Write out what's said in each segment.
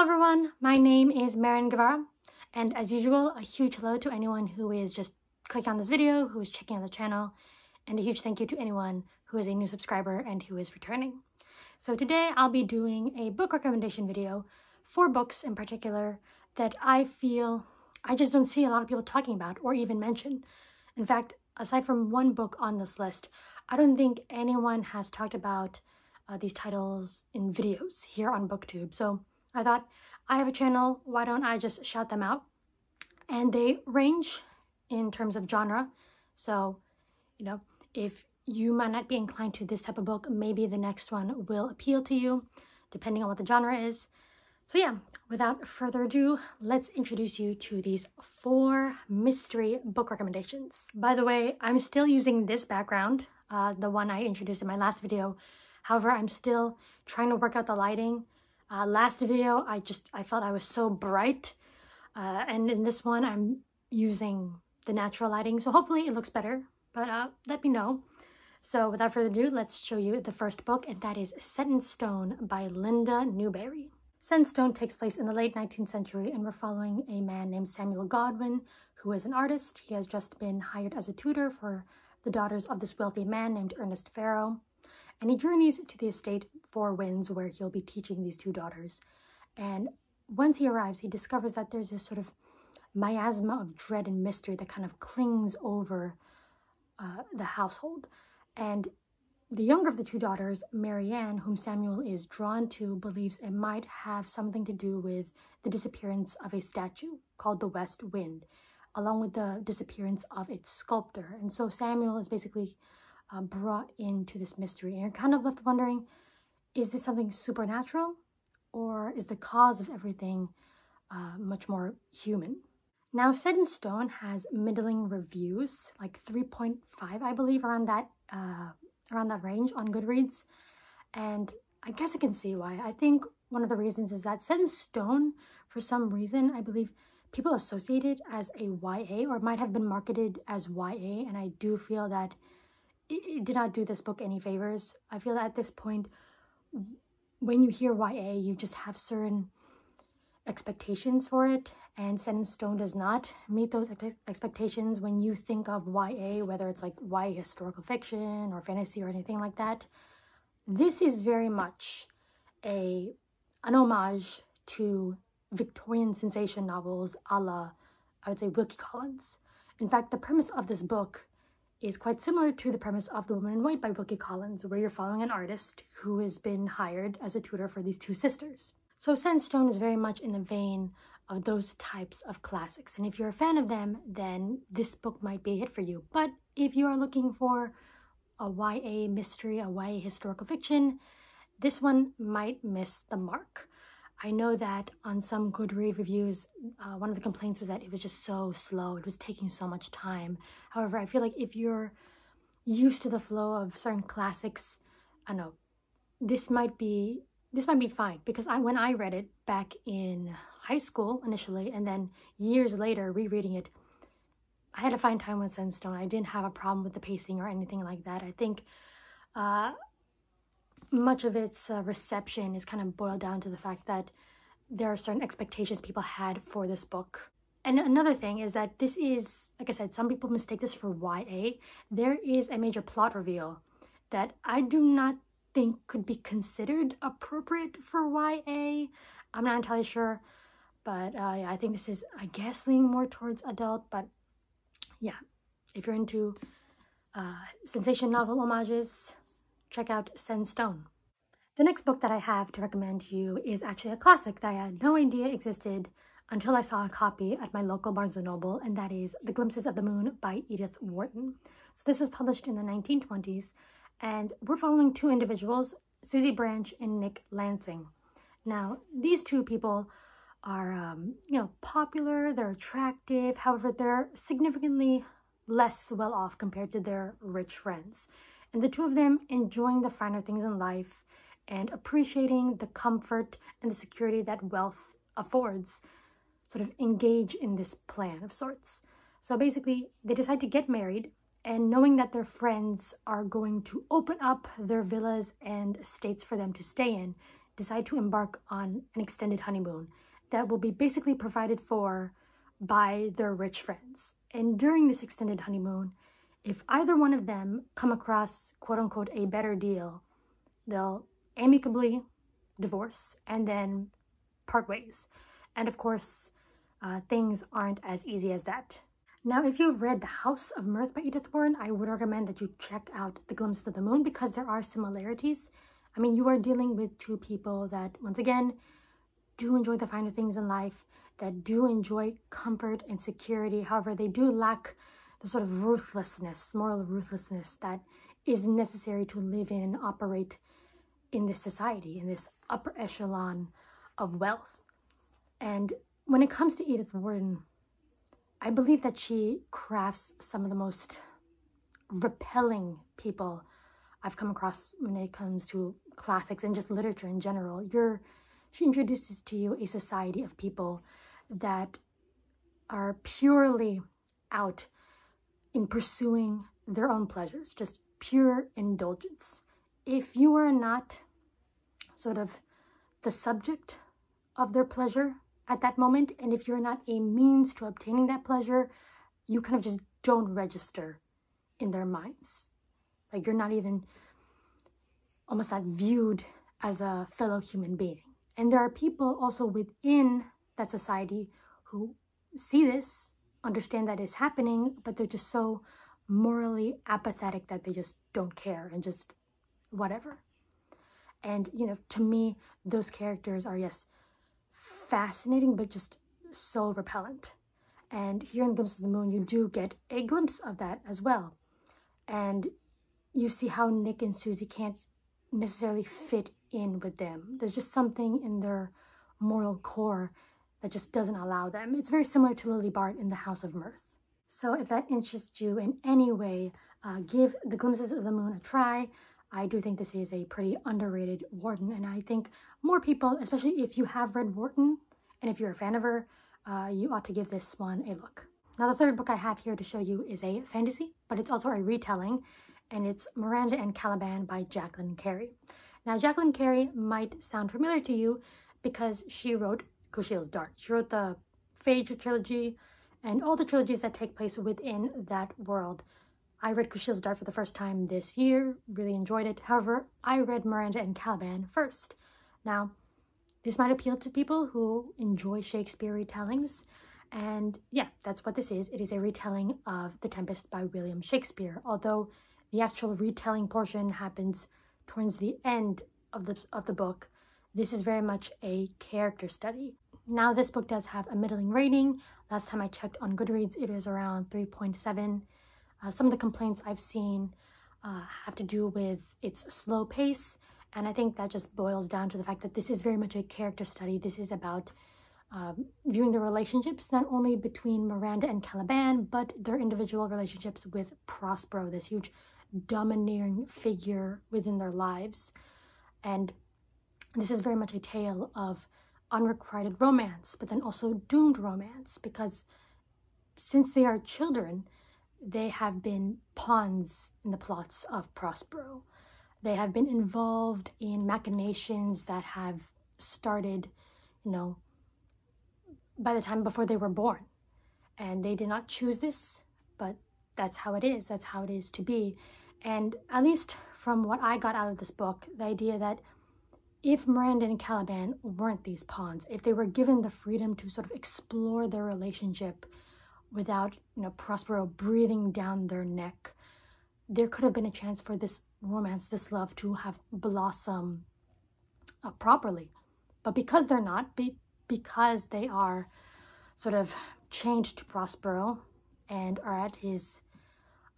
Hello everyone, my name is Miranda, and as usual, a huge hello to anyone who is just clicking on this video, who is checking out the channel, and a huge thank you to anyone who is a new subscriber and who is returning. So today I'll be doing a book recommendation video, 4 books in particular that I feel I just don't see a lot of people talking about or even mention. In fact, aside from one book on this list, I don't think anyone has talked about these titles in videos here on booktube. So I thought, I have a channel, why don't I just shout them out? And they range in terms of genre. So, you know, if you might not be inclined to this type of book, maybe the next one will appeal to you, depending on what the genre is. So yeah, without further ado, let's introduce you to these 4 mystery book recommendations. By the way, I'm still using this background, the one I introduced in my last video. However, I'm still trying to work out the lighting. Last video, I felt I was so bright, and in this one, I'm using the natural lighting, so hopefully it looks better, but let me know. So without further ado, let's show you the first book, and that is Set in Stone by Linda Newbery. Set in Stone takes place in the late 19th century, and we're following a man named Samuel Godwin, who is an artist. He has just been hired as a tutor for the daughters of this wealthy man named Ernest Farrow. And he journeys to the estate Four Winds, where he'll be teaching these 2 daughters. And once he arrives, he discovers that there's this sort of miasma of dread and mystery that kind of clings over the household. And the younger of the 2 daughters, Marianne, whom Samuel is drawn to, believes it might have something to do with the disappearance of a statue called the West Wind, along with the disappearance of its sculptor. And so Samuel is basically brought into this mystery, and you're kind of left wondering, is this something supernatural, or is the cause of everything much more human? Now, Set in Stone has middling reviews, like 3.5, I believe, around that range on Goodreads, and I guess I can see why. I think one of the reasons is that Set in Stone, for some reason, I believe people associate it as a YA, or might have been marketed as YA, and I do feel that it did not do this book any favors. I feel that at this point, when you hear YA, you just have certain expectations for it, and Set in Stone does not meet those expectations when you think of YA, whether it's like YA historical fiction or fantasy or anything like that. This is very much an homage to Victorian sensation novels a la, I would say, Wilkie Collins. In fact, the premise of this book is quite similar to the premise of The Woman in White by Wilkie Collins, where you're following an artist who has been hired as a tutor for these 2 sisters. So Set in Stone is very much in the vein of those types of classics, and if you're a fan of them, then this book might be a hit for you. But if you are looking for a YA mystery, a YA historical fiction, this one might miss the mark. I know that on some Goodreads reviews, one of the complaints was that it was just so slow. It was taking so much time. However, I feel like if you're used to the flow of certain classics, I don't know, this might be fine. Because when I read it back in high school initially, and then years later rereading it, I had a fine time with Set in Stone. I didn't have a problem with the pacing or anything like that. I think much of its reception is kind of boiled down to the fact that there are certain expectations people had for this book. And another thing is that this is, like I said, some people mistake this for YA. There is a major plot reveal that I do not think could be considered appropriate for YA. I'm not entirely sure, but yeah, I think this is, I guess, leaning more towards adult. But yeah, if you're into sensation novel homages, check out Set in Stone. The next book that I have to recommend to you is actually a classic that I had no idea existed until I saw a copy at my local Barnes & Noble, and that is The Glimpses of the Moon by Edith Wharton. So this was published in the 1920s, and we're following 2 individuals, Susie Branch and Nick Lansing. Now, these 2 people are, popular, they're attractive, however, they're significantly less well-off compared to their rich friends. And the 2 of them enjoying the finer things in life and appreciating the comfort and the security that wealth affords, sort of engage in this plan of sorts. So basically, they decide to get married, and knowing that their friends are going to open up their villas and estates for them to stay in, decide to embark on an extended honeymoon that will be basically provided for by their rich friends. And during this extended honeymoon, if either one of them come across, quote unquote, a better deal, they'll amicably divorce and then part ways. And of course, things aren't as easy as that. Now, if you've read The House of Mirth by Edith Wharton, I would recommend that you check out The Glimpses of the Moon because there are similarities. I mean, you are dealing with two people that, once again, do enjoy the finer things in life, that do enjoy comfort and security. However, they do lack the sort of ruthlessness, moral ruthlessness that is necessary to live in and operate in this society, in this upper echelon of wealth. And when it comes to Edith Wharton, I believe that she crafts some of the most repelling people I've come across when it comes to classics and just literature in general. She introduces to you a society of people that are purely out in pursuing their own pleasures, just pure indulgence. If you are not sort of the subject of their pleasure at that moment, and if you're not a means to obtaining that pleasure, you kind of just don't register in their minds. Like, you're not even almost not viewed as a fellow human being. And there are people also within that society who see this, understand that it's happening, but they're just so morally apathetic that they just don't care and just whatever. And, you know, to me, those characters are, yes, fascinating, but just so repellent. And here in Glimpses of the Moon, you do get a glimpse of that as well. And you see how Nick and Susie can't necessarily fit in with them. There's just something in their moral core that just doesn't allow them. It's very similar to Lily Bart in The House of Mirth. So if that interests you in any way, give The Glimpses of the Moon a try. I do think this is a pretty underrated Wharton, and I think more people, especially if you have read Wharton, and if you're a fan of her, you ought to give this one a look. Now, the third book I have here to show you is a fantasy, but it's also a retelling, and it's Miranda and Caliban by Jacqueline Carey. Now, Jacqueline Carey might sound familiar to you because she wrote Kushiel's Dart. She wrote the Phage trilogy and all the trilogies that take place within that world. I read Kushiel's Dart for the first time this year, really enjoyed it. However, I read Miranda and Caliban first. Now, this might appeal to people who enjoy Shakespeare retellings, and yeah, that's what this is. It is a retelling of The Tempest by William Shakespeare, although the actual retelling portion happens towards the end of the book. This is very much a character study. Now, this book does have a middling rating. Last time I checked on Goodreads, it was around 3.7. Some of the complaints I've seen have to do with its slow pace, and I think that just boils down to the fact that this is very much a character study. This is about viewing the relationships not only between Miranda and Caliban, but their individual relationships with Prospero, this huge domineering figure within their lives. And this is very much a tale of unrequited romance, but then also doomed romance, because since they are children, they have been pawns in the plots of Prospero. They have been involved in machinations that have started, you know, by the time before they were born. And they did not choose this, but that's how it is. That's how it is to be. And at least from what I got out of this book, the idea that if Miranda and Caliban weren't these pawns, if they were given the freedom to sort of explore their relationship without, you know, Prospero breathing down their neck, there could have been a chance for this romance, this love, to have blossomed properly. But because they're not, because they are sort of chained to Prospero and are at his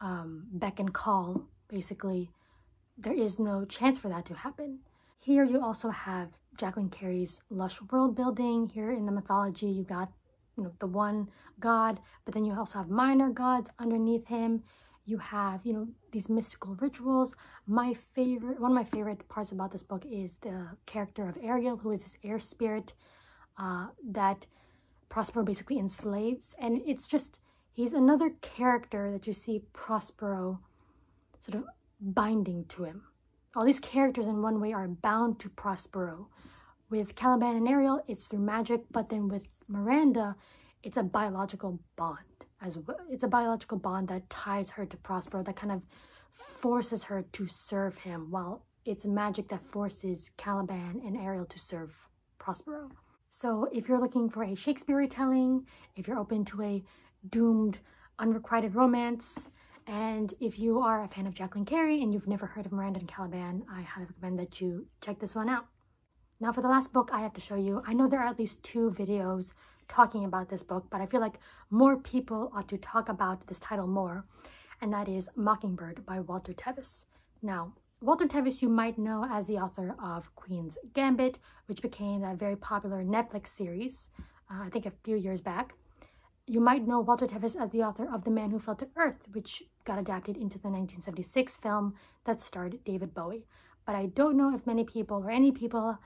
beck and call, basically, there is no chance for that to happen. Here you also have Jacqueline Carey's lush world building. Here in the mythology, you got, you know, the one god, but then you also have minor gods underneath him. You have, you know, these mystical rituals. One of my favorite parts about this book is the character of Ariel, who is this air spirit that Prospero basically enslaves. And it's just, he's another character that you see Prospero sort of binding to him. All these characters in one way are bound to Prospero, With Caliban and Ariel, it's through magic, but then with Miranda, it's a biological bond as well. It's a biological bond that ties her to Prospero, that kind of forces her to serve him, while it's magic that forces Caliban and Ariel to serve Prospero. So if you're looking for a Shakespeare retelling, if you're open to a doomed, unrequited romance, and if you are a fan of Jacqueline Carey and you've never heard of Miranda and Caliban, I highly recommend that you check this one out. Now for the last book I have to show you, I know there are at least 2 videos talking about this book, but I feel like more people ought to talk about this title more, and that is Mockingbird by Walter Tevis. Now, Walter Tevis you might know as the author of Queen's Gambit, which became a very popular Netflix series, I think a few years back. You might know Walter Tevis as the author of The Man Who Fell to Earth, which got adapted into the 1976 film that starred David Bowie. But I don't know if many people or any people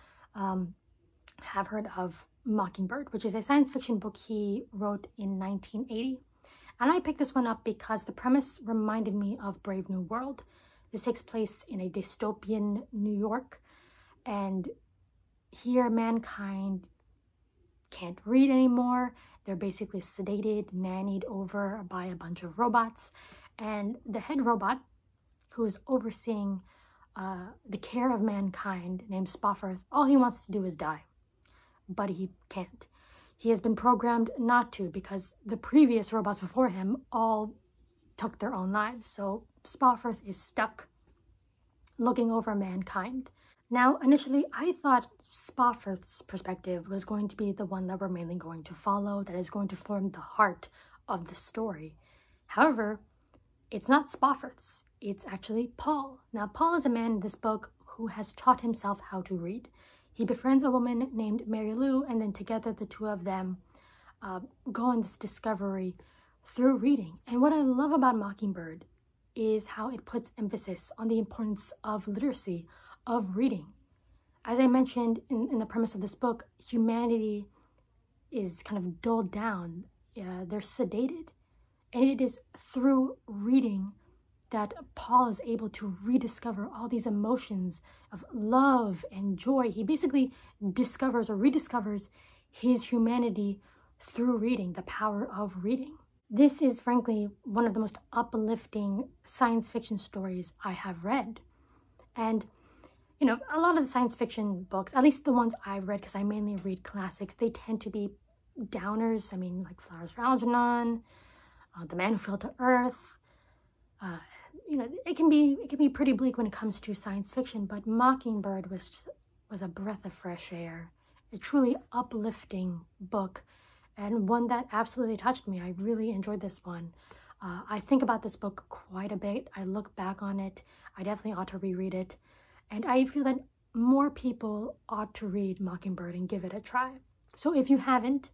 have heard of Mockingbird, which is a science fiction book he wrote in 1980. And I picked this one up because the premise reminded me of Brave New World. This takes place in a dystopian New York, and here mankind can't read anymore. They're basically sedated, nannied over by a bunch of robots, and the head robot, who is overseeing the care of mankind, named Spofford, all he wants to do is die, but he can't. He has been programmed not to because the previous robots before him all took their own lives, so Spofford is stuck looking over mankind. Now, initially, I thought Spofford's perspective was going to be the one that we're mainly going to follow, that is going to form the heart of the story. However, it's not Spofford's, it's actually Paul. Now, Paul is a man in this book who has taught himself how to read. He befriends a woman named Mary Lou, and then together the two of them go on this discovery through reading. And what I love about Mockingbird is how it puts emphasis on the importance of literacy, of reading. As I mentioned in the premise of this book, humanity is kind of dulled down. They're sedated. And it is through reading that Paul is able to rediscover all these emotions of love and joy. He basically discovers or rediscovers his humanity through reading, the power of reading. This is frankly one of the most uplifting science fiction stories I have read. And you know, a lot of the science fiction books, at least the ones I've read, because I mainly read classics, they tend to be downers. I mean, like Flowers for Algernon, The Man Who Fell to Earth. You know, it can be pretty bleak when it comes to science fiction, but Mockingbird was a breath of fresh air, a truly uplifting book, and one that absolutely touched me. I really enjoyed this one. I think about this book quite a bit. I look back on it. I definitely ought to reread it. And I feel that more people ought to read Mockingbird and give it a try. So if you haven't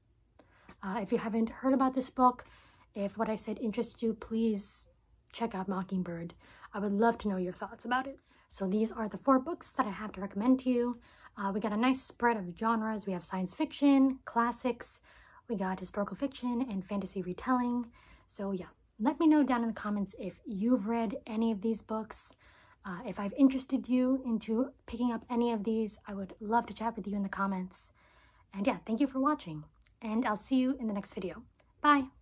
heard about this book, if what I said interests you, please check out Mockingbird. I would love to know your thoughts about it. So these are the 4 books that I have to recommend to you. We got a nice spread of genres. We have science fiction, classics, we got historical fiction, and fantasy retelling. So yeah, let me know down in the comments if you've read any of these books. If I've interested you into picking up any of these, I would love to chat with you in the comments. And yeah, thank you for watching, and I'll see you in the next video. Bye!